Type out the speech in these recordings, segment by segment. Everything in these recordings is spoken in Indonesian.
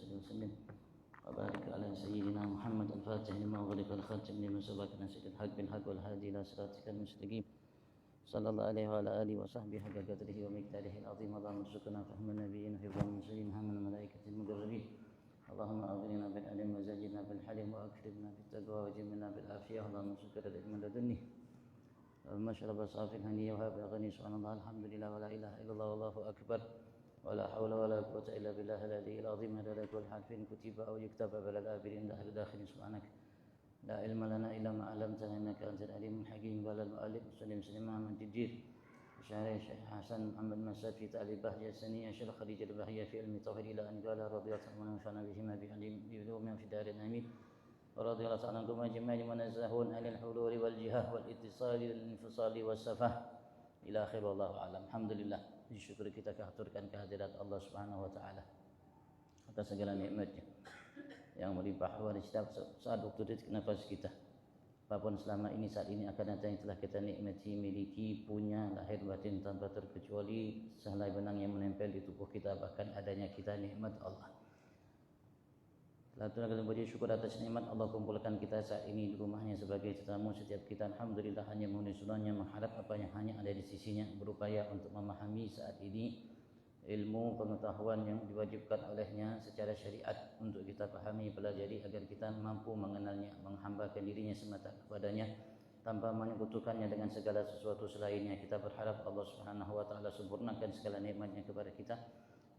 وسلم وبارك على سيدنا محمد الفاتح لما أغلق الخاتم لما سبق ناصر الحق بالحق والهادي إلى صراطك المستقيم صلى الله عليه وعلى آله وصحبه حق قدره ومقداره العظيم. اللهم ارزقنا فهم النبيين وحفظ المرسلين هم الملائكة المقربين. اللهم أغننا بالعلم وزينا بالحلم وأكرمنا بالتقوى وجملنا بالعافية. اللهم ارزقنا العلم لدني مشرب صافي الهنية وهب غني. سبحان الله الحمد لله ولا إله إلا الله والله أكبر ولا حول ولا قوة إلا بالله العلي العظيم. هذا كل حرف كتب أو يكتب بل الآبرين داخل داخل. سبحانك لا علم لنا إلا ما علمتنا إنك أنت العليم الحكيم. قال المؤلف مسلم سليم من تجير شارع الشيخ حسن محمد مساد في تأليف بهجة السنية شيخ خديجة البهية في علم التوحيد إلى أن قال رضي الله عنه ونفعنا بهما بعلومهم في دار الأمين ورضي الله عنكم أجمعين منزهون عن الحلول والجهة والاتصال والانفصال والسفه إلى آخر. والله أعلم. Alhamdulillah, syukur kita kehaturkan kehadirat Allah Subhanahu wa taala atas segala nikmatnya yang melimpah ruah setiap saat waktu detik nafas kita. Apapun selama ini saat ini akan datang yang telah kita nikmati, miliki, punya lahir batin tanpa terkecuali sehelai benang yang menempel di tubuh kita, bahkan adanya kita nikmat Allah. Lalu kita bersyukur syukur atas nikmat Allah kumpulkan kita saat ini di rumahnya sebagai tetamu. Setiap kita alhamdulillah hanya memenuhi sunahnya, mengharap apa yang hanya ada di sisinya, berupaya untuk memahami saat ini ilmu pengetahuan yang diwajibkan olehnya secara syariat untuk kita pahami, pelajari agar kita mampu mengenalnya, menghambakan dirinya semata kepadanya tanpa menyekutukannya dengan segala sesuatu selainnya. Kita berharap Allah Subhanahu wa taala sempurnakan segala nikmatnya kepada kita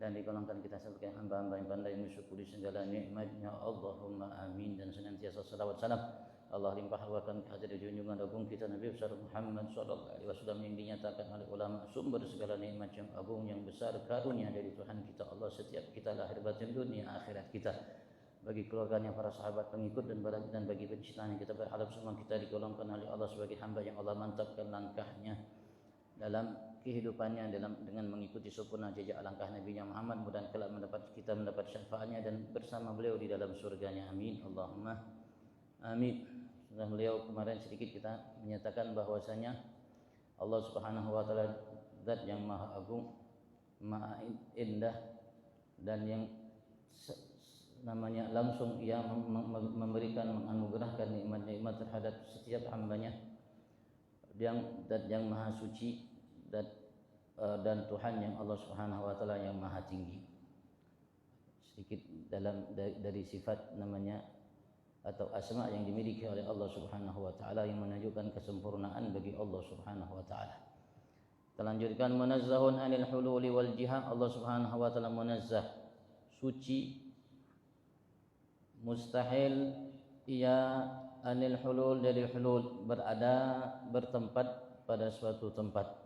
dan digolongkan kita sebagai hamba-hamba yang pandai mensyukuri segala nikmatnya. Allahumma amin. Dan senantiasa salawat salam Allah limpahkan kehadirat junjungan agung kita Nabi besar Muhammad sallallahu alaihi wasallam yang dinyatakan oleh ulama sumber segala nikmat yang agung yang besar karunia dari Tuhan kita Allah setiap kita lahir batin dunia akhirat kita, bagi keluarganya para sahabat pengikut dan bagi penciptaan kita berharap semua kita digolongkan oleh Allah sebagai hamba yang Allah mantapkan langkahnya dalam kehidupannya dengan mengikuti sempurna jejak langkah Nabi Muhammad. Mudah kelak kita mendapat syafaatnya dan bersama beliau di dalam surganya. Amin. Allahumma amin. Setelah beliau kemarin sedikit kita menyatakan bahwasanya Allah Subhanahu wa taala zat yang maha agung, maha indah dan yang namanya langsung ia memberikan menganugerahkan nikmat-nikmat terhadap setiap hambanya, yang zat yang maha suci dan Tuhan yang Allah Subhanahu wa taala yang maha tinggi. Sedikit dari sifat namanya atau asma yang dimiliki oleh Allah Subhanahu wa taala yang menunjukkan kesempurnaan bagi Allah Subhanahu wa taala. Kita lanjutkan munazzahun 'anil hululi wal jihah. Allah Subhanahu wa taala munazzah, suci, mustahil ia anil hulul dari hulul, bertempat pada suatu tempat.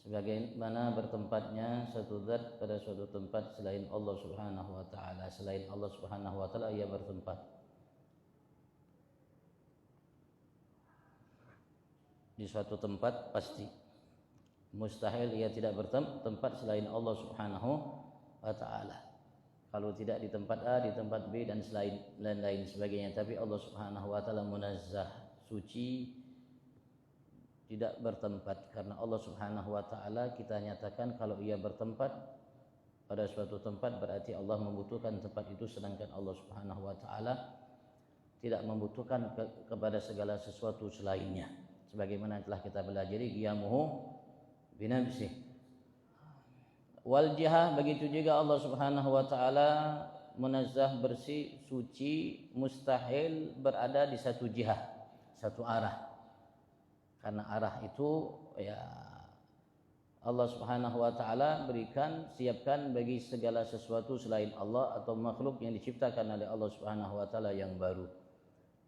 Sebagaimana bertempatnya satu zat pada suatu tempat selain Allah Subhanahu wa taala. Selain Allah Subhanahu wa taala ia bertempat di suatu tempat pasti. Mustahil ia tidak bertempat selain Allah Subhanahu wa taala. Kalau tidak di tempat A, di tempat B dan lain sebagainya. Tapi Allah Subhanahu wa taala munazzah, suci, tidak bertempat. Karena Allah Subhanahu wa taala kita nyatakan kalau ia bertempat pada suatu tempat berarti Allah membutuhkan tempat itu, sedangkan Allah Subhanahu wa taala tidak membutuhkan kepada segala sesuatu selainnya. Sebagaimana telah kita pelajari qiyamuhu binafsih. Wal jihah, begitu juga Allah Subhanahu wa taala munazzah, bersih, suci, mustahil berada di satu jihah, satu arah. Karena arah itu ya Allah Subhanahu wa taala siapkan bagi segala sesuatu selain Allah atau makhluk yang diciptakan oleh Allah Subhanahu wa taala yang baru.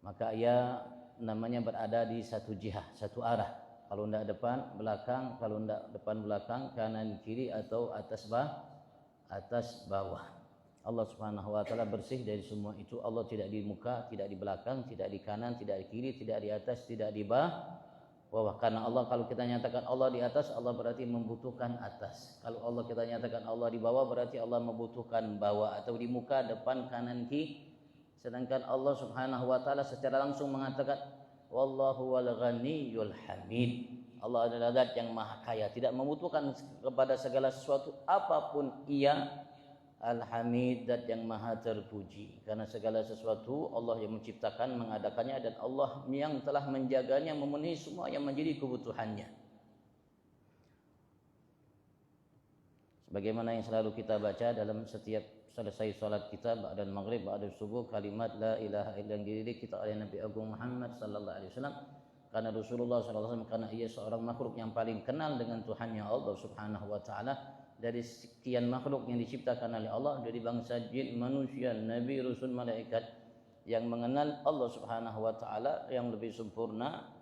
Maka ia namanya berada di satu jihah, satu arah. Kalau tidak depan belakang, kalau tidak depan belakang, kanan kiri atau atas bawah. Allah Subhanahu wa taala bersih dari semua itu. Allah tidak di muka, tidak di belakang, tidak di kanan, tidak di kiri, tidak di atas, tidak di bawah. Karena Allah, kalau kita nyatakan Allah di atas, Allah berarti membutuhkan atas. Kalau Allah kita nyatakan Allah di bawah, berarti Allah membutuhkan bawah, atau di muka, depan, kanan, kiri. Sedangkan Allah Subhanahu wa taala secara langsung mengatakan wallahu wal ghaniyyul hamid. Allah adalah zat yang maha kaya, tidak membutuhkan kepada segala sesuatu apapun ia, Al-Hamid, zat yang maha terpuji, karena segala sesuatu Allah yang menciptakan, mengadakannya, dan Allah yang telah menjaganya, memenuhi semua yang menjadi kebutuhannya. Sebagaimana yang selalu kita baca dalam setiap selesai salat kita, ba'da maghrib, ba'da subuh, kalimat la ilaha illa yang dididik kita oleh Nabi Agung Muhammad sallallahu alaihi wasallam, karena Rasulullah sallallahu alaihi wasallam, karena ia seorang makhluk yang paling kenal dengan Tuhannya Allah Subhanahu wa taala. Dari sekian makhluk yang diciptakan oleh Allah, dari bangsa jin, manusia, nabi, rasul, malaikat, yang mengenal Allah Subhanahu wa taala yang lebih sempurna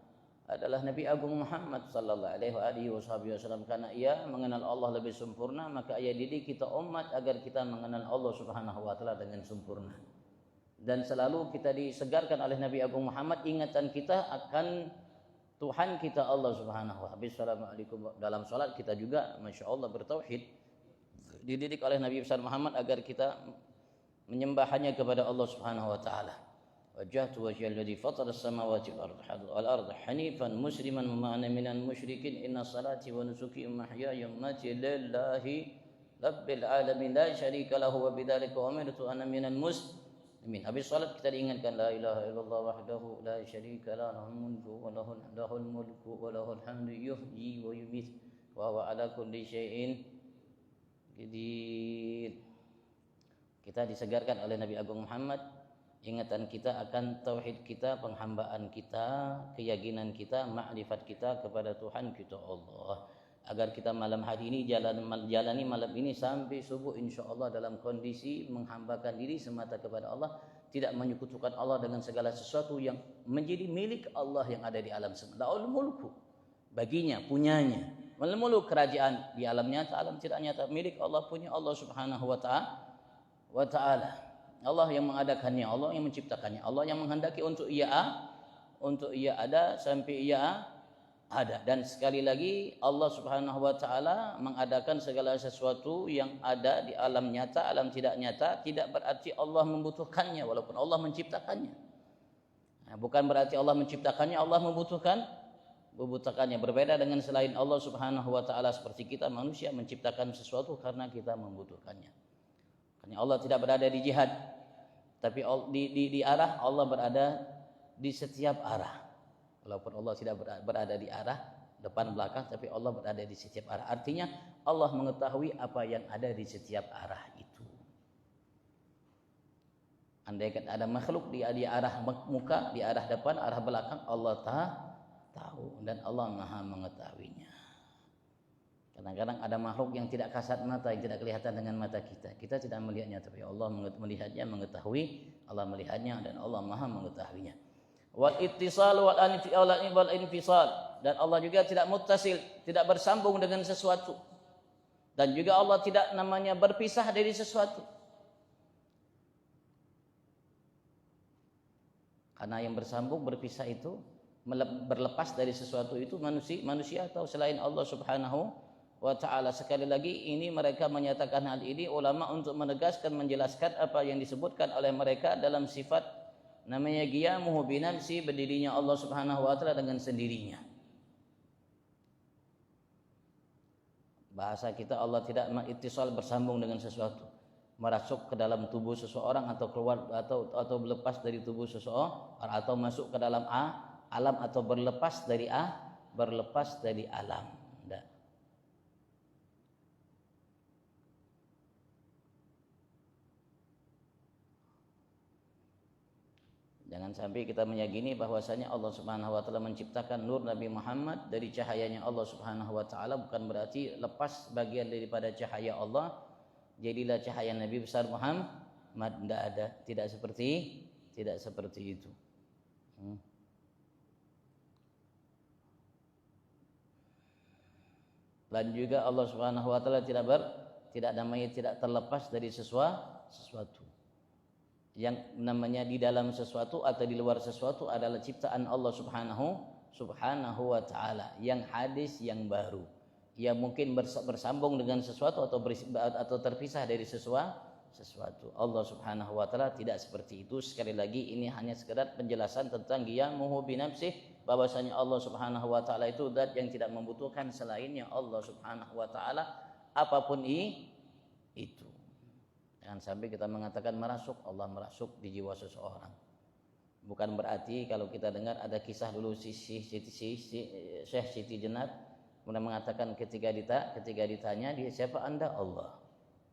adalah Nabi Agung Muhammad sallallahu alaihi wasallam. Karena ia mengenal Allah lebih sempurna, maka ia didik kita umat agar kita mengenal Allah Subhanahu wa taala dengan sempurna. Dan selalu kita disegarkan oleh Nabi Agung Muhammad ingatan kita akan Tuhan kita Allah Subhanahu wa taala. Assalamualaikum, dalam salat kita juga Masya Allah bertauhid, dididik oleh Nabi besar Muhammad agar kita menyembahnya kepada Allah Subhanahu wa taala. Wajjahtu wajhiyal ladzi fatara as-samawati wal arda hanifan musliman wa ma ana minal musyrikin inna salati wa nusuki wa mahyaya wa mamati lillahi rabbil alamin la syarika lahu wa bidzalika umirtu ana minal muslimin. Habis salat kita diingatkan la ilaha illallah wahdahu la syarika lah, lahul mulku wa lahul mulku wa lahul hamdu yuhyi wa yumiit wa huwa ala kulli syai'in qadir. Kita disegarkan oleh Nabi Agung Muhammad ingatan kita akan tauhid kita, penghambaan kita, keyakinan kita, makrifat kita kepada Tuhan kita Allah, agar kita malam hari ini jalani malam ini sampai subuh insyaallah dalam kondisi menghambakan diri semata kepada Allah, tidak menyekutukan Allah dengan segala sesuatu yang menjadi milik Allah yang ada di alam semesta. Lahul mulku, baginya, punyanya. Lahul mulku, kerajaan di alam nyata, alam tidak nyata, milik Allah, punya Allah Subhanahu wa taala. Allah yang mengadakannya, Allah yang menciptakannya, Allah yang menghendaki untuk ia ada sampai ia ada. Dan sekali lagi Allah Subhanahu wa taala mengadakan segala sesuatu yang ada di alam nyata, alam tidak nyata, tidak berarti Allah membutuhkannya walaupun Allah menciptakannya. Nah, bukan berarti Allah menciptakannya Allah membutuhkannya. Berbeda dengan selain Allah Subhanahu wa taala, seperti kita manusia menciptakan sesuatu karena kita membutuhkannya. Karena Allah tidak berada di jihad, tapi di arah, Allah berada di setiap arah. Walaupun Allah tidak berada di arah depan belakang, tapi Allah berada di setiap arah. Artinya Allah mengetahui apa yang ada di setiap arah itu. Andai kata ada makhluk di arah muka, di arah depan, arah belakang, Allah tahu dan Allah Maha mengetahuinya. Kadang-kadang ada makhluk yang tidak kasat mata, yang tidak kelihatan dengan mata kita. Kita tidak melihatnya, tapi Allah melihatnya, mengetahui. Allah melihatnya dan Allah Maha mengetahuinya. Wal ittisal wal infisal, dan Allah juga tidak muttasil, tidak bersambung dengan sesuatu. Dan juga Allah tidak namanya berpisah dari sesuatu. Karena yang bersambung, berpisah itu, berlepas dari sesuatu itu manusia atau selain Allah Subhanahu wa ta'ala. Sekali lagi ini mereka menyatakan hal ini, ulama, untuk menegaskan, menjelaskan apa yang disebutkan oleh mereka dalam sifat namanya qiyamuhu binafsi, berdirinya Allah Subhanahu wa ta'ala dengan sendirinya. Bahasa kita, Allah tidak ittisal, bersambung dengan sesuatu, merasuk ke dalam tubuh seseorang atau keluar atau berlepas dari tubuh seseorang, atau masuk ke dalam alam, atau berlepas dari alam. Jangan sampai kita meyakini bahwasanya Allah Subhanahu wa taala menciptakan nur Nabi Muhammad dari cahayanya Allah Subhanahu wa taala, bukan berarti lepas bagian daripada cahaya Allah jadilah cahaya Nabi besar Muhammad. Tidak ada, tidak seperti itu. Dan juga Allah Subhanahu wa taala tidak terlepas dari sesuatu. Yang namanya di dalam sesuatu atau di luar sesuatu adalah ciptaan Allah Subhanahu wa taala, yang hadis, yang baru. Ya mungkin bersambung dengan sesuatu atau terpisah dari sesuatu. Allah Subhanahu wa taala tidak seperti itu. Sekali lagi ini hanya sekedar penjelasan tentang qiyamuhu binafsih, bahwasanya Allah Subhanahu wa taala itu zat yang tidak membutuhkan selainnya Allah Subhanahu wa taala apapun itu. Jangan sampai kita mengatakan merasuk, Allah merasuk di jiwa seseorang. Bukan berarti kalau kita dengar ada kisah dulu Syekh Siti Jenar kemudian mengatakan ketika ditanya dia siapa Anda? Allah.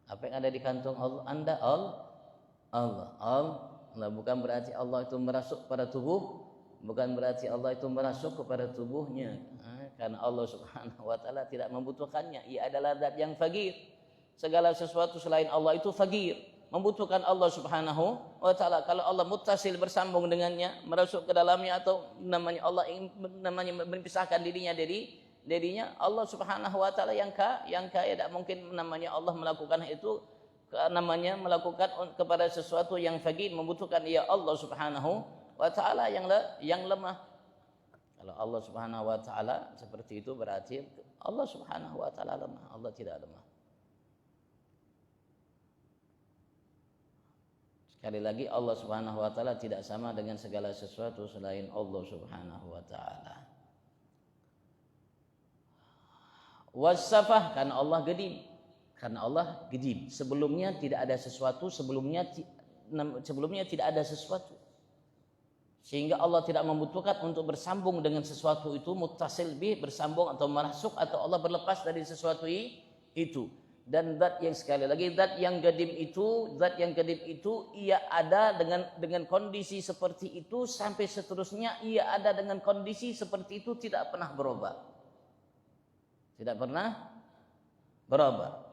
Apa yang ada di kantong Allah? Anda Allah. Bukan berarti Allah itu merasuk pada tubuh, bukan berarti Allah itu merasuk kepada tubuhnya. Karena Allah Subhanahu wa taala tidak membutuhkannya. Ia adalah zat yang faqir. Segala sesuatu selain Allah itu faqir, membutuhkan Allah Subhanahu wa taala. Kalau Allah muttasil bersambung dengannya, merasuk ke dalamnya atau namanya Allah ingin memisahkan dirinya dari dirinya, Allah Subhanahu wa taala yang kaya tidak mungkin namanya Allah melakukan itu namanya melakukan kepada sesuatu yang faqir, membutuhkan ia Allah Subhanahu wa taala yang lemah. Kalau Allah Subhanahu wa taala seperti itu berarti Allah Subhanahu wa taala lemah, Allah tidak lemah. Sekali lagi Allah Subhanahu wa taala tidak sama dengan segala sesuatu selain Allah Subhanahu wa taala. Wasafah karena Allah gedim. Karena Allah gedim. Sebelumnya tidak ada sesuatu, sebelumnya tidak ada sesuatu. Sehingga Allah tidak membutuhkan untuk bersambung dengan sesuatu itu, muttasil bih, bersambung atau merasuk, atau Allah berlepas dari sesuatu itu. Dan zat yang sekali lagi zat yang gedim itu ia ada dengan kondisi seperti itu sampai seterusnya, ia ada dengan kondisi seperti itu tidak pernah berubah. Tidak pernah berubah.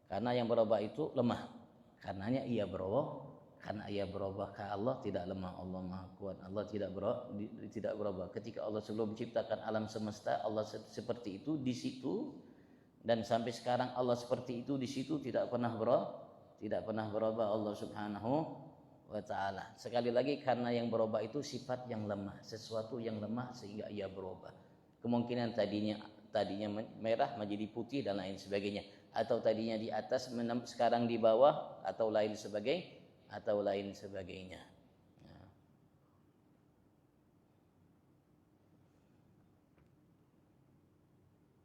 Karena yang berubah itu lemah. Karenanya ia berubah. Karena ia berubah, Allah tidak lemah, Allah Maha Kuat, Allah tidak berubah. Ketika Allah sebelum menciptakan alam semesta, Allah seperti itu di situ, dan sampai sekarang Allah seperti itu di situ, tidak pernah berubah Allah Subhanahu wa taala. Sekali lagi karena yang berubah itu sifat yang lemah, sesuatu yang lemah sehingga ia berubah. Kemungkinan tadinya merah menjadi putih dan lain sebagainya, atau tadinya di atas sekarang di bawah, atau lain sebagainya.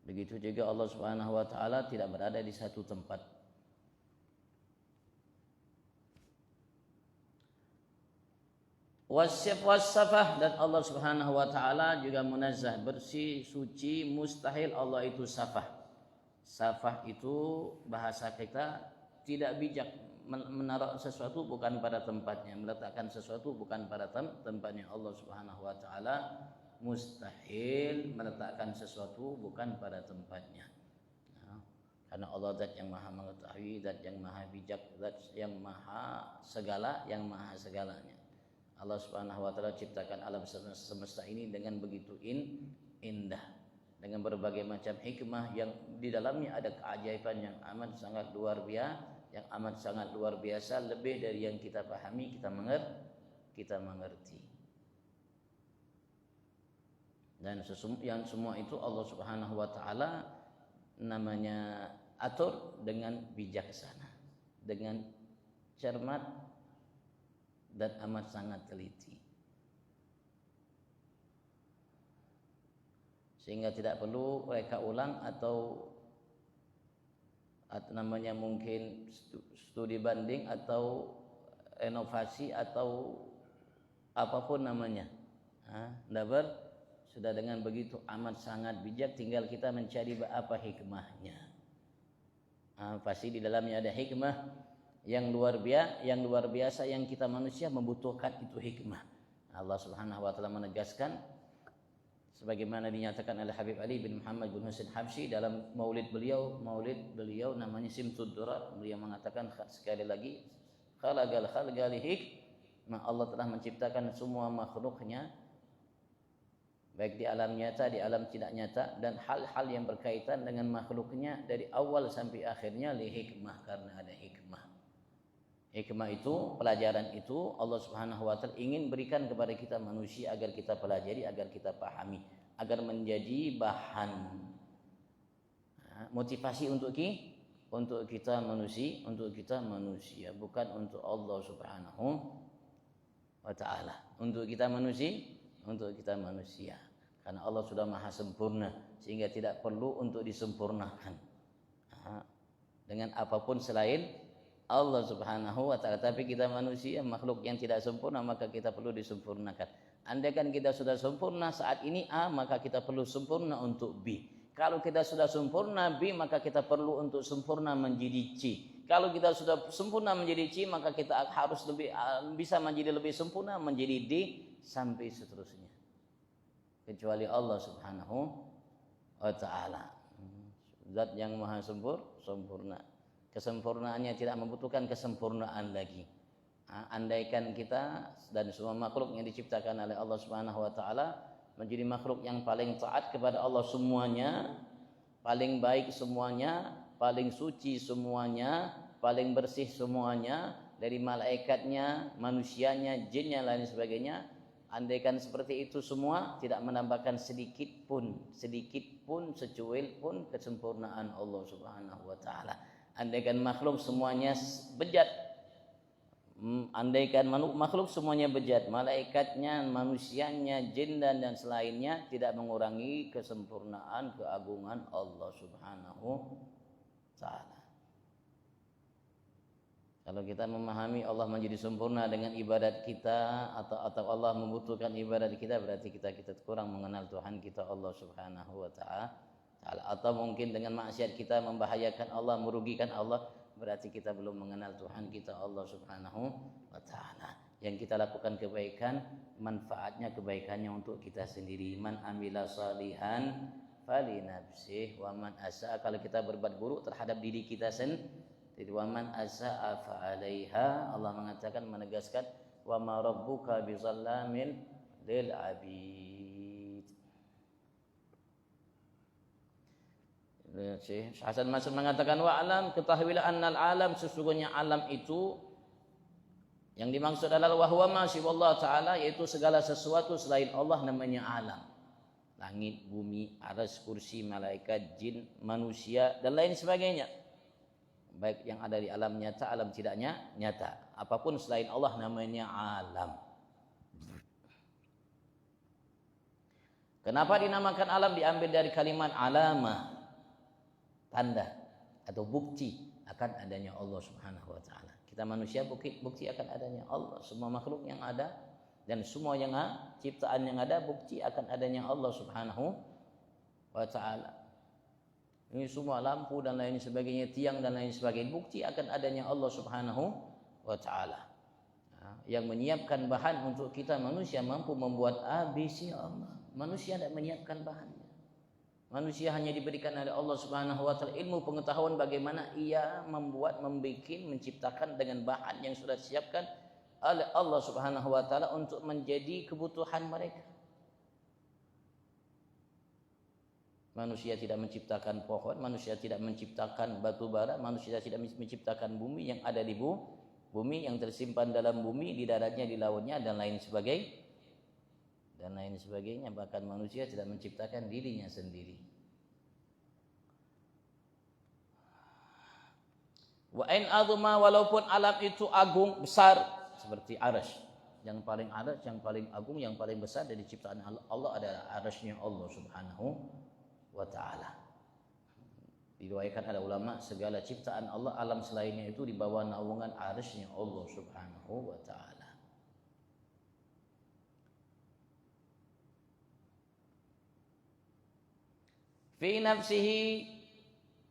Begitu juga Allah Subhanahu wa taala tidak berada di satu tempat. Wasafah, dan Allah Subhanahu wa taala juga munazzah, bersih, suci, mustahil Allah itu safah. Safah itu bahasa kita tidak bijak, menaruh sesuatu bukan pada tempatnya, meletakkan sesuatu bukan pada tempatnya. Allah Subhanahu wa taala mustahil meletakkan sesuatu bukan pada tempatnya. Karena Allah zat yang maha mengetahui, zat yang maha bijak, zat yang maha segala, yang maha segalanya. Allah Subhanahu wa taala ciptakan alam semesta ini dengan begitu indah, dengan berbagai macam hikmah yang di dalamnya ada keajaiban yang amat sangat luar biasa, lebih dari yang kita pahami, kita mengerti. Dan yang semua itu Allah Subhanahu wa taala namanya atur dengan bijaksana, dengan cermat dan amat sangat teliti. Sehingga tidak perlu reka ulang atau namanya mungkin studi banding atau renovasi atau apapun namanya. Sudah dengan begitu amat sangat bijak, tinggal kita mencari apa hikmahnya. Pasti di dalamnya ada hikmah yang luar biasa yang kita manusia membutuhkan itu hikmah. Allah Subhanahu wa taala menegaskan sebagaimana dinyatakan oleh Habib Ali bin Muhammad bin Husain Habsyi dalam maulid beliau namanya Simtud Durar. Beliau mengatakan sekali lagi, khalaqal khalqa li hikmah. Allah telah menciptakan semua makhluknya baik di alam nyata, di alam tidak nyata, dan hal-hal yang berkaitan dengan makhluknya dari awal sampai akhirnya li hikmah, karena ada hikmah. Hikmah itu, pelajaran itu Allah Subhanahu wa taala ingin berikan kepada kita manusia agar kita pelajari, agar kita pahami, agar menjadi bahan motivasi untuk kita manusia, bukan untuk Allah Subhanahu wa taala. Untuk kita manusia. Karena Allah sudah maha sempurna sehingga tidak perlu untuk disempurnakan dengan apapun selain Allah Subhanahu wa taala. Tapi kita manusia, makhluk yang tidak sempurna, maka kita perlu disempurnakan. Andaikan kita sudah sempurna saat ini A, maka kita perlu sempurna untuk B. Kalau kita sudah sempurna B, maka kita perlu untuk sempurna menjadi C. Kalau kita sudah sempurna menjadi C, maka kita harus bisa menjadi lebih sempurna menjadi D sampai seterusnya. Kecuali Allah Subhanahu wa taala. Zat yang maha sempurna. Kesempurnaannya tidak membutuhkan kesempurnaan lagi. Andaikan kita dan semua makhluk yang diciptakan oleh Allah Subhanahu wa taala menjadi makhluk yang paling taat kepada Allah semuanya, paling baik semuanya, paling suci semuanya, paling bersih semuanya, dari malaikatnya, manusianya, jinnya, lain sebagainya. Andaikan seperti itu semua, tidak menambahkan sedikit pun, secuil pun kesempurnaan Allah Subhanahu wa taala. Andaikan makhluk semuanya bejat, andaikan makhluk semuanya bejat, malaikatnya, manusianya, jin dan selainnya, tidak mengurangi kesempurnaan keagungan Allah Subhanahu wa taala. Kalau kita memahami Allah menjadi sempurna dengan ibadat kita, atau Allah membutuhkan ibadat kita, berarti kita kurang mengenal Tuhan kita Allah Subhanahu wa taala. Atau mungkin dengan maksiat kita membahayakan Allah, merugikan Allah, berarti kita belum mengenal Tuhan kita Allah Subhanahu wa taala. Yang kita lakukan kebaikan, manfaatnya kebaikannya untuk kita sendiri. Man amila salihan falinafsih wa man asaa, kalau kita berbuat buruk terhadap diri kita sendiri, wa man asaa fa 'alaiha. Allah mengatakan, menegaskan, wa ma rabbuka bizallamin lil 'abid. Syekh Hasan Mansur mengatakan, wa alam, ketahuilah annal alam, sesungguhnya alam itu yang dimaksud adalah wa huwa ma siwallah taala, yaitu segala sesuatu selain Allah namanya alam. Langit, bumi, arsy, kursi, malaikat, jin, manusia dan lain sebagainya. Baik yang ada di alam nyata, alam tidak nyata. Apapun selain Allah namanya alam. Kenapa dinamakan alam? Diambil dari kalimat alama, tanda atau bukti akan adanya Allah Subhanahu wa taala. Kita manusia bukti akan adanya Allah. Semua makhluk yang ada dan semua yang ciptaan yang ada bukti akan adanya Allah Subhanahu wa taala. Ini semua lampu dan lain sebagainya, tiang dan lain sebagainya, bukti akan adanya Allah Subhanahu wa taala. Yang menyiapkan bahan untuk kita manusia mampu membuat ABC Allah. Manusia tidak menyiapkan bahannya. Manusia hanya diberikan oleh Allah Subhanahu wa taala ilmu pengetahuan bagaimana ia membuat, menciptakan dengan bahan yang sudah disiapkan oleh Allah Subhanahu wa taala untuk menjadi kebutuhan mereka. Manusia tidak menciptakan pohon, manusia tidak menciptakan batu bara, manusia tidak menciptakan bumi yang ada di bumi, yang tersimpan dalam bumi, di daratnya, di lautnya dan lain sebagainya. Bahkan manusia tidak menciptakan dirinya sendiri. Wa in azuma, walaupun alam itu agung besar seperti arsy, yang paling agung, yang paling besar dari ciptaan Allah adalah arsy-Nya Allah Subhanahu wa taala. Diriwayatkan ada ulama, segala ciptaan Allah, alam selainnya itu di bawah naungan arsy-Nya Allah Subhanahu wa taala. Fi nafsihi,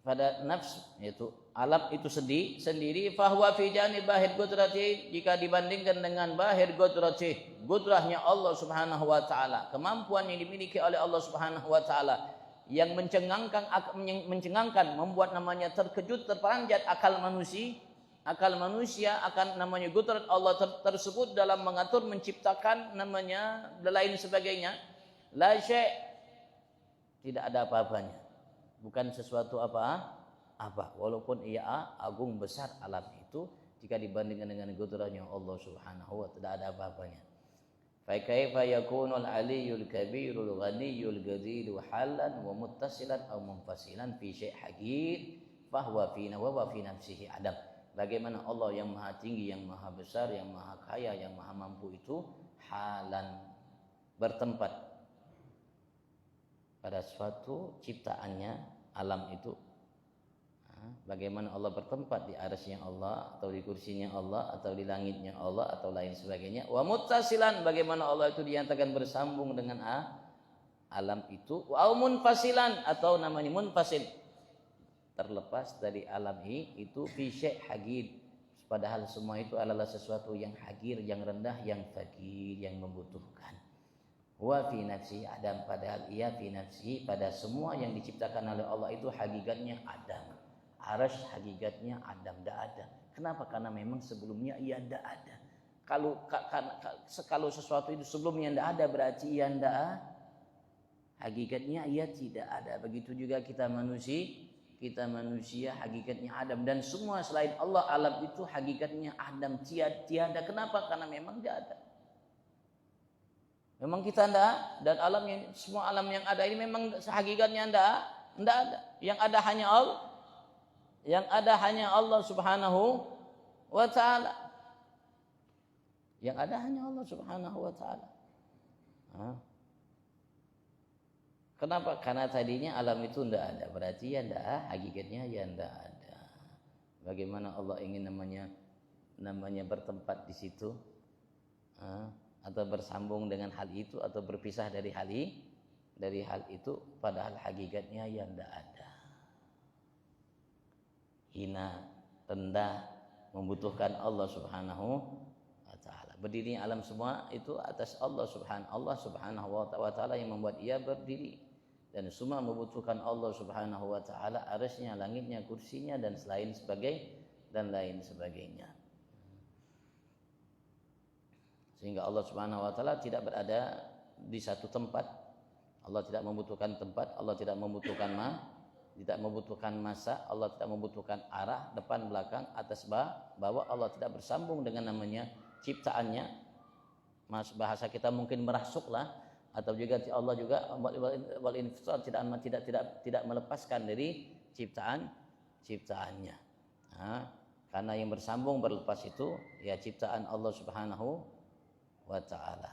pada nafs, yaitu alam itu sendiri, fahuwa fi janib bahir qudrati, jika dibandingkan dengan bahir qudrati, qudrahnya Allah Subhanahu wa taala, kemampuan yang dimiliki oleh Allah Subhanahu wa taala yang mencengangkan, membuat namanya terkejut, terperanjat akal manusia akan namanya qudrat Allah tersebut dalam mengatur, menciptakan namanya dan lain sebagainya. La syai', tidak ada apa-apanya, bukan sesuatu apa, walaupun ia agung besar alam itu, jika dibandingkan dengan qudrahnya Allah Subhanahu wa taala tidak ada apa-apanya. Fa kaifa yakunu al-aliyyul kabirul ghaniyyul ghazil halan wa muttasilan aw munfasilan fi syai' haqir fa huwa fi nafsihi adam. Bagaimana Allah yang maha tinggi, yang maha besar, yang maha kaya, yang maha mampu itu halan, bertempat pada suatu ciptaannya alam itu, Bagaimana Allah bertempat di arasy-Nya Allah atau di kursinya Allah atau di langitnya Allah atau lain sebagainya. Wa muttasilan, bagaimana Allah itu dinyatakan bersambung dengan alam itu. Wa munfasilan, atau namanya munfasil, terlepas dari alam itu fi syai' hagir, padahal semua itu adalah sesuatu yang hagir, yang rendah, yang fakir, yang membutuhkan. Wa fi nafsi adam, padahal ia fi nafsi, pada semua yang diciptakan oleh Allah itu hakikatnya adam. Arasy hakikatnya adam, tidak ada. Kenapa? Karena memang sebelumnya ia tidak ada. Kalau sesuatu itu sebelumnya tidak ada, berarti ia tidak ada. Hakikatnya ia tidak ada. Begitu juga kita manusia hakikatnya adam, dan semua selain Allah alam itu hakikatnya adam, tiada. Kenapa? Karena memang tidak ada. Memang kita tidak, dan semua alam yang ada ini memang hakikatnya tidak ada. Yang ada hanya Allah. Yang ada hanya Allah Subhanahu wa ta'ala. Yang ada hanya Allah Subhanahu wa ta'ala. Kenapa? Karena tadinya alam itu tidak ada. Berarti ya tidak, hakikatnya ya tidak ada. Bagaimana Allah ingin namanya bertempat di situ, atau bersambung dengan hal itu, atau berpisah dari hal itu, padahal hakikatnya ya tidak ada. Hina, rendah, membutuhkan Allah Subhanahu wa ta'ala. Berdirinya alam semua itu atas Allah Subhanahu wa ta'ala yang membuat ia berdiri, dan semua membutuhkan Allah Subhanahu wa ta'ala, arasy-Nya, langitnya, kursinya, dan lain sebagainya. Sehingga Allah Subhanahu wa ta'ala tidak berada di satu tempat. Allah tidak membutuhkan tempat, Allah tidak membutuhkan masa, Allah tidak membutuhkan arah, depan, belakang, atas, bawah. Allah tidak bersambung dengan namanya ciptaannya. Bahasa kita mungkin merasuklah, atau juga Allah juga wal infisal, tidak melepaskan dari ciptaannya. Karena yang bersambung berlepas itu ya ciptaan Allah Subhanahu wa ta'ala.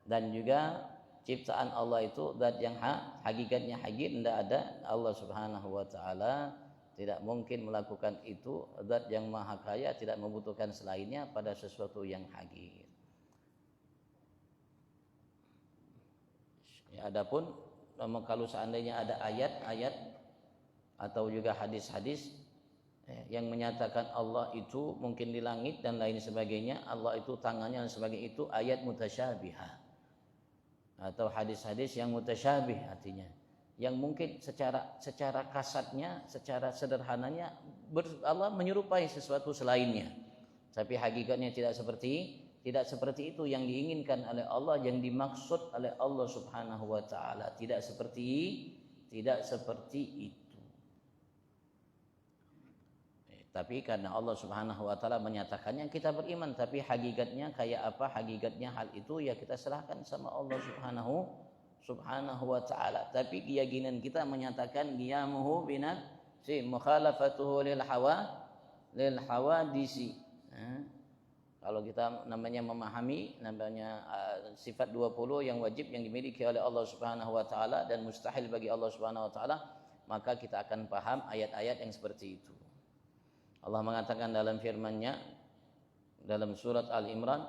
Dan juga ciptaan Allah itu zat yang hakikatnya hakik, tidak ada. Allah Subhanahu wa ta'ala tidak mungkin melakukan itu. Zat yang maha kaya, tidak membutuhkan selainnya pada sesuatu yang hakik. Ya, adapun kalau seandainya ada ayat-ayat atau juga hadis-hadis yang menyatakan Allah itu mungkin di langit dan lain sebagainya, Allah itu tangannya dan sebagainya, itu ayat mutasyabihah atau hadis-hadis yang mutasyabih, artinya yang mungkin secara kasatnya, secara sederhananya Allah menyerupai sesuatu selainnya, tapi hakikatnya tidak seperti itu yang diinginkan oleh Allah, yang dimaksud oleh Allah Subhanahu wa ta'ala. Tidak seperti itu. Tapi karena Allah Subhanahu wa ta'ala menyatakannya, kita beriman. Tapi hakikatnya kayak apa, hakikatnya hal itu ya kita serahkan sama Allah Subhanahu wa ta'ala. Tapi keyakinan kita menyatakan qiyamuhu binafsi mukhalafatuhu lil hawadisi. Kalau kita namanya memahami sifat 20 yang wajib yang dimiliki oleh Allah Subhanahu wa ta'ala dan mustahil bagi Allah Subhanahu wa ta'ala, maka kita akan paham ayat-ayat yang seperti itu. Allah mengatakan dalam firman-Nya dalam surat Al-Imran,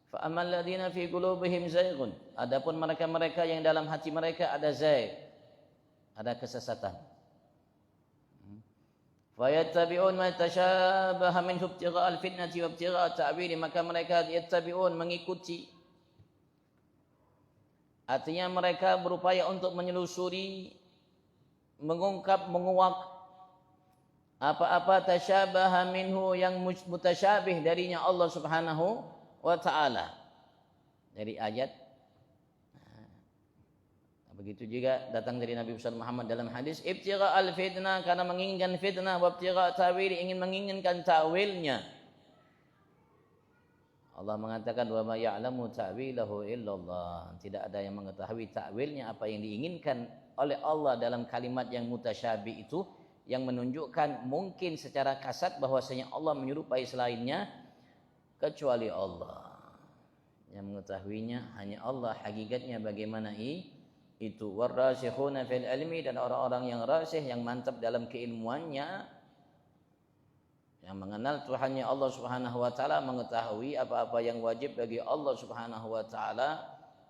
fa ammal ladzina fi qulubihim zayghun, adapun mereka-mereka yang dalam hati mereka ada zaigh, ada kesesatan, fa yattabi'un ma tashabaha minhu ibtigha'al fitnati wa ibtigha'a ta'wili, maka mereka yattabi'un, mengikuti, artinya mereka berupaya untuk menyelusuri, menguak apa-apa tasyabaha minhu, yang mutasyabih darinya Allah Subhanahu wa ta'ala dari ayat. Begitu juga datang dari Nabi Muhammad dalam hadis, ibtigha'al fitnah, karena menginginkan fitnah, wa ibtigha'a ta'wil, ingin menginginkan ta'wilnya. Allah mengatakan wa ma ya'lamu ta'wilahu illallah, tidak ada yang mengetahui ta'wilnya, apa yang diinginkan oleh Allah dalam kalimat yang mutasyabih itu, yang menunjukkan mungkin secara kasat bahwasanya Allah menyerupai selainnya, kecuali Allah. Yang mengetahuinya hanya Allah, hakikatnya bagaimana itu. Warasikhuna fil ilmi, dan orang-orang yang rasih, yang mantap dalam keilmuannya, mengenal Tuhannya Allah Subhanahu wa taala, mengetahui apa-apa yang wajib bagi Allah Subhanahu wa taala,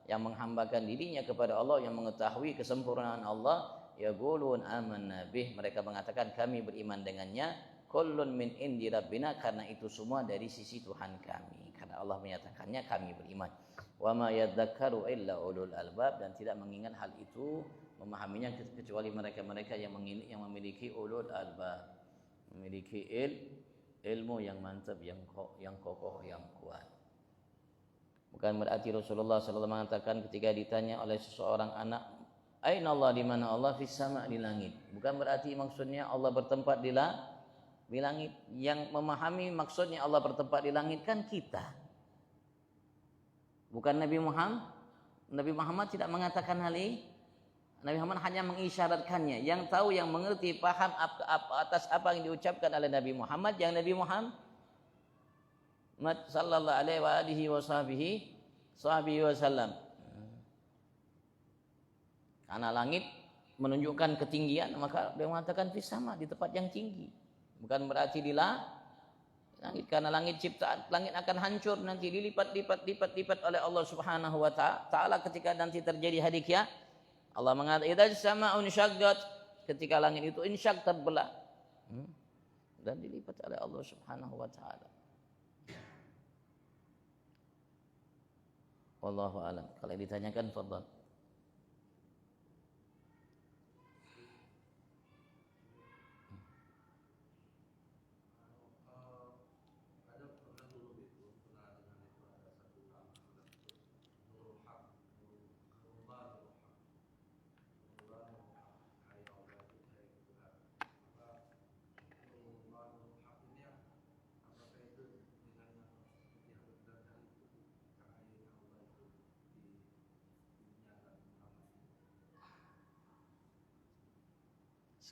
yang menghambakan dirinya kepada Allah, yang mengetahui kesempurnaan Allah, yaqulun amanna bih, mereka mengatakan kami beriman dengannya, kullun min indi rabbina, karena itu semua dari sisi Tuhan kami, karena Allah menyatakannya kami beriman. Wa ma yadzakkaru illa ulul albab, dan tidak mengingat hal itu, memahaminya kecuali mereka-mereka yang memiliki ulul albab, memiliki ilmu yang mantap, yang kokoh, yang kuat. Bukan berarti Rasulullah SAW mengatakan ketika ditanya oleh seseorang anak, aina Allah, di mana Allah, fis sama, di langit. Bukan berarti maksudnya Allah bertempat di langit. Yang memahami maksudnya Allah bertempat di langit kan kita, bukan Nabi Muhammad. Nabi Muhammad tidak mengatakan hal ini. Nabi Muhammad hanya mengisyaratkannya. Yang tahu, yang mengerti, paham atas apa yang diucapkan oleh Nabi Muhammad, yang Nabi Muhammad sallallahu alaihi wasallam. Karena langit menunjukkan ketinggian, maka dia mengatakan fis sama, di tempat yang tinggi. Bukan berarti di langit, karena langit ciptaan, langit akan hancur nanti, dilipat oleh Allah Subhanahu wa taala ketika nanti terjadi hari kiamat. Allah mengatakan idza sama'un syaqqat, ketika langit itu insyak, terbelah, dan dilipat oleh Allah Subhanahu wa taala. Wallahu a'lam. Kalau ditanyakan fadhal.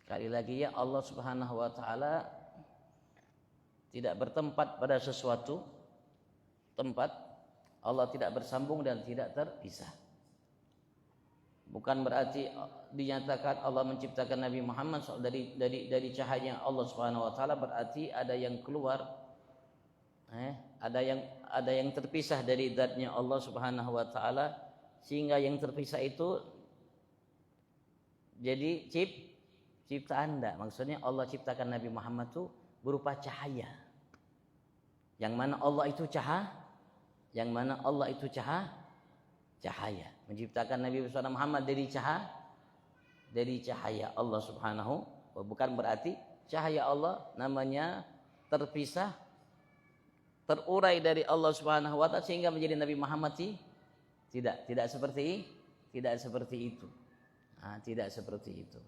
Sekali lagi ya, Allah Subhanahu wa taala tidak bertempat pada sesuatu tempat. Allah tidak bersambung dan tidak terpisah. Bukan berarti dinyatakan Allah menciptakan Nabi Muhammad dari cahaya Allah Subhanahu wa taala berarti ada yang keluar, ada yang terpisah dari zatnya Allah Subhanahu wa taala, sehingga yang terpisah itu jadi ciptaan. Enggak, maksudnya Allah ciptakan Nabi Muhammad itu berupa cahaya. Yang mana Allah itu cahaya. Menciptakan Nabi Muhammad dari cahaya Allah Subhanahu wa, bukan berarti cahaya Allah namanya terpisah, terurai dari Allah Subhanahu wa taala sehingga menjadi Nabi Muhammad. Tidak seperti itu. Tidak seperti itu.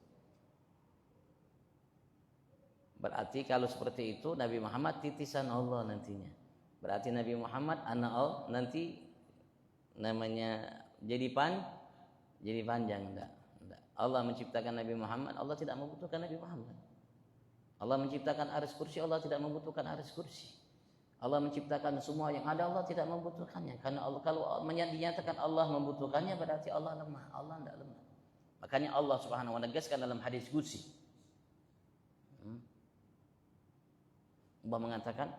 Berarti kalau seperti itu Nabi Muhammad titisan Allah nantinya. Berarti Nabi Muhammad anak Allah nanti namanya jadi panjang. Enggak. Allah menciptakan Nabi Muhammad, Allah tidak membutuhkan Nabi Muhammad. Allah menciptakan arsy kursi, Allah tidak membutuhkan arsy kursi. Allah menciptakan semua yang ada, Allah tidak membutuhkannya. Karena Allah, kalau dinyatakan Allah membutuhkannya berarti Allah lemah. Allah tidak lemah. Makanya Allah Subhanahu wa taala menegaskan dalam hadis qudsi. Allah mengatakan,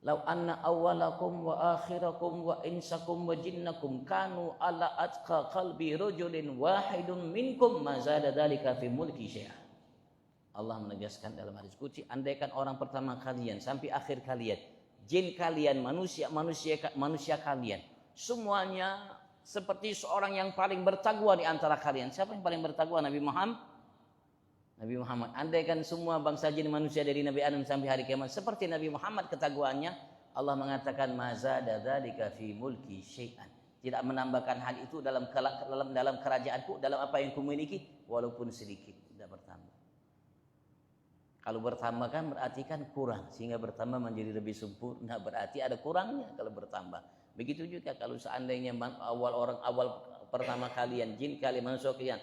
"Lau anna awwalakum wa akhirakum wa insakum wa jinnakum kanu ala atqa qalbi rajulin wahidun minkum ma zada dzalika fi mulki syai'a." Allah menegaskan dalam hadis qudsi, andaikan orang pertama kalian sampai akhir kalian, jin kalian, manusia kalian, semuanya seperti seorang yang paling bertakwa di antara kalian. Siapa yang paling bertakwa? Nabi Muhammad. Andaikan semua bangsa jin manusia dari Nabi Adam sampai hari kiamat seperti Nabi Muhammad ketakwaannya, Allah mengatakan mazada dzalika fi mulki syai'an. Tidak menambahkan hal itu dalam kerajaanku, dalam apa yang kumiliki, walaupun sedikit, tidak bertambah. Kalau bertambah kan berarti kan kurang, sehingga bertambah menjadi lebih sempurna, berarti ada kurangnya kalau bertambah. Begitu juga kalau seandainya awal pertama kalian, jin kalian, manusia kalian,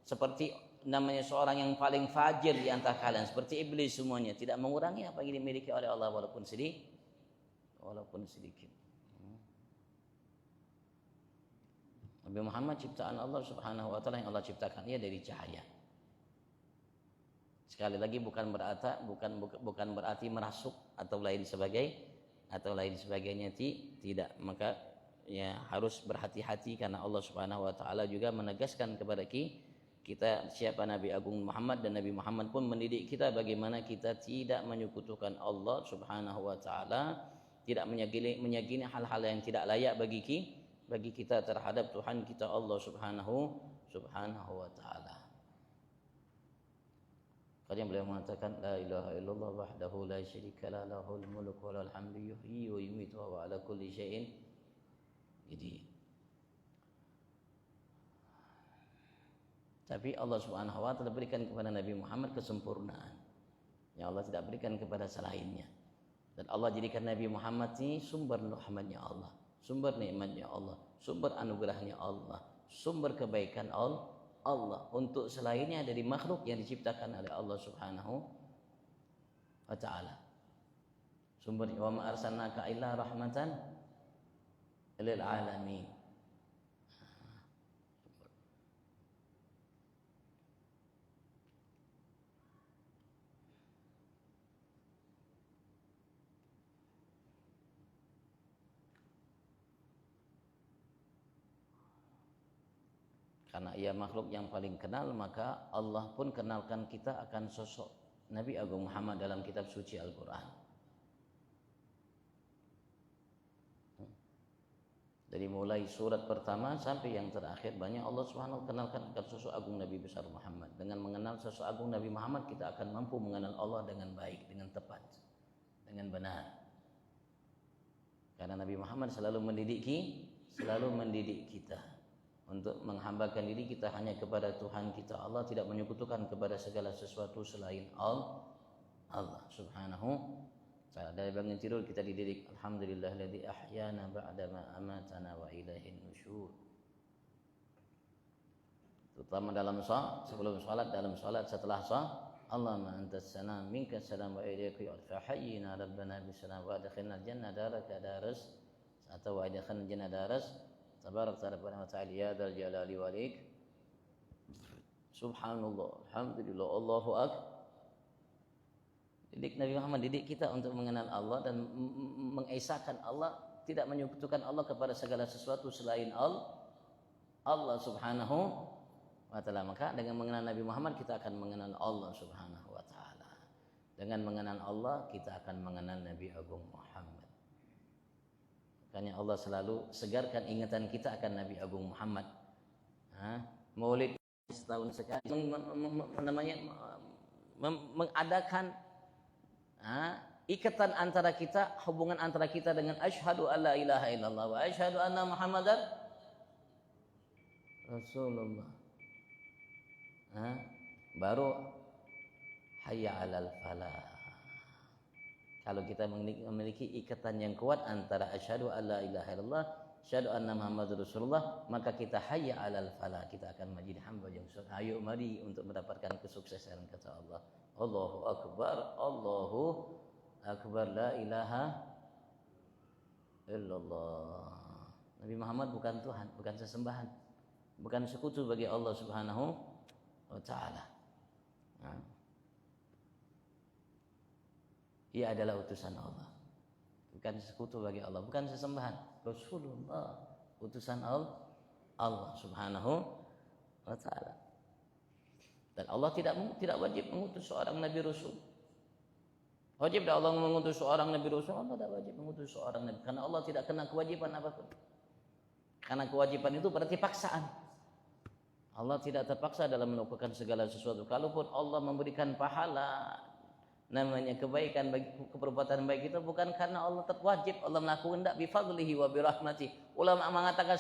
seperti namanya seorang yang paling fajir di antara kalian, seperti iblis, semuanya tidak mengurangi apa yang dimiliki oleh Allah walaupun sedikit. Nabi Muhammad ciptaan Allah Subhanahu wa taala, yang Allah ciptakan dia dari cahaya. Sekali lagi bukan berarti merasuk atau lain sebagainya, tidak. Maka ya harus berhati-hati karena Allah Subhanahu wa taala juga menegaskan kepada kita siapa Nabi Agung Muhammad, dan Nabi Muhammad pun mendidik kita bagaimana kita tidak menyekutukan Allah Subhanahu wa taala, tidak menyagini hal-hal yang tidak layak bagi kita terhadap Tuhan kita Allah Subhanahu wa taala. Kadang beliau mengatakan la ilaha illallah wahdahu la syarika la lahul mulku wa lahul hamdu yuhyi wa yumiitu wa huwa ala kulli syai'in qadir. Tapi Allah Subhanahu wa taala berikan kepada Nabi Muhammad kesempurnaan yang Allah tidak berikan kepada selainnya. Dan Allah jadikan Nabi Muhammad ini sumber rahmatnya Allah, sumber nikmatnya Allah, sumber anugerahnya Allah, sumber kebaikan Allah untuk selainnya dari makhluk yang diciptakan oleh Allah Subhanahu wa taala. Sumber wa ma arsalnaka illa rahmatan lil alamin. Karena ia makhluk yang paling kenal, maka Allah pun kenalkan kita akan sosok Nabi Agung Muhammad dalam kitab suci Al-Quran. Dari mulai surat pertama sampai yang terakhir, banyak Allah Subhanahu wa taala kenalkan akan sosok agung Nabi besar Muhammad. Dengan mengenal sosok agung Nabi Muhammad, kita akan mampu mengenal Allah dengan baik, dengan tepat, dengan benar. Karena Nabi Muhammad selalu mendidik kita untuk menghambakan diri kita hanya kepada Tuhan kita Allah, tidak menyekutukan kepada segala sesuatu selain Allah Subhanahu wa taala. Dari bangun tidur kita dididik, alhamdulillahilladzi ahyana ba'da ma amatana wa ilaihin nusyur. Terutama dalam sebelum salat, dalam salat, setelah salat, Allahumma antas salam minkas salam wa ilaika fa hayyina rabbana bisalam wa adkhilna al-jannah daraka daras atau wa adkhilna al-jannah daras tabarak rabbana wa ta'ala ya dzal jalali wal ikram. Subhanallah, alhamdulillah, Allahu akbar. Didik Nabi Muhammad, didik kita untuk mengenal Allah dan mengesahkan Allah, tidak menyekutukan Allah kepada segala sesuatu selain Allah Subhanahu wa taala. Maka dengan mengenal Nabi Muhammad kita akan mengenal Allah Subhanahu wa taala. Dengan mengenal Allah kita akan mengenal Nabi Agung Muhammad. Makanya Allah selalu segarkan ingatan kita akan Nabi Agung Muhammad. Maulid setahun sekali mengadakan ikatan antara kita, hubungan antara kita dengan asyhadu alla ilaha illallah wa asyhadu anna muhammadar rasulullah. Baru hayya alal falah. Kalau kita memiliki ikatan yang kuat antara asyhadu alla ilaha illallah, asyhadu anna muhammadar rasulullah, maka kita hayya alal falah, kita akan menjadi hamba yang sukses. Ayo mari untuk mendapatkan kesuksesan, kata Allah. Allahu akbar, Allahu akbar, la ilaha illallah. Nabi Muhammad bukan Tuhan, bukan sesembahan, bukan sekutu bagi Allah Subhanahu wa taala. Ia adalah utusan Allah, bukan sekutu bagi Allah, bukan sesembahan. Rasulullah, utusan Allah Subhanahu wa taala. Dan Allah tidak wajib mengutus seorang nabi rasul. Wajib Allah mengutus seorang nabi rasul? Allah tidak wajib mengutus seorang nabi, karena Allah tidak kena kewajiban apapun. Karena kewajiban itu berarti paksaan. Allah tidak terpaksa dalam melakukan segala sesuatu. Kalaupun Allah memberikan pahala, namanya kebaikan bagi perbuatan baik itu bukan karena Allah terwajib Allah melakukan, tidak, bifadlihi wa birahmati. Ulama mengatakan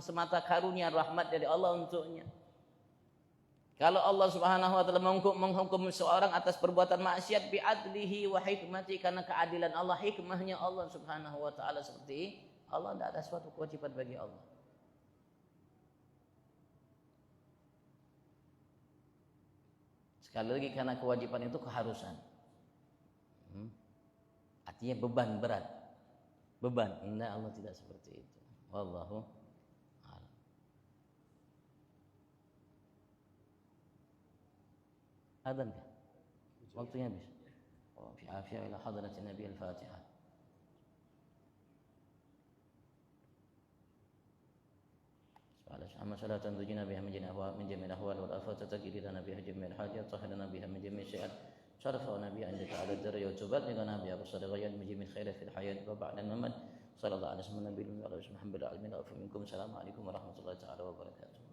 semata karunia rahmat dari Allah untuknya. Kalau Allah Subhanahu wa taala menghukum seorang atas perbuatan maksiat, bi'adlihi wa hikmati, karena keadilan Allah, hikmahnya Allah Subhanahu wa taala seperti Allah, tidak ada suatu kewajiban bagi Allah. Sekali lagi, karena kewajiban itu keharusan. Artinya beban berat. Beban. Nah, Allah tidak seperti itu. Wallahu a'lam. Adzan kah? waktunya habis. وفي عافية إلى حضرة النبي الفاتحة. أما صلاة تنجينا بها من جميع الأهوال والآفات تقي لنا بها جميع الحاجات طهرنا بها من جميع الشيئات شرفنا بها عندك على الدرجة وتبلغنا بها بصر غير من جميع الخيرات في الحياة وبعد الممات صلى الله عليه وسلم النبي محمد العالمين وعفو منكم السلام عليكم ورحمة الله تعالى وبركاته.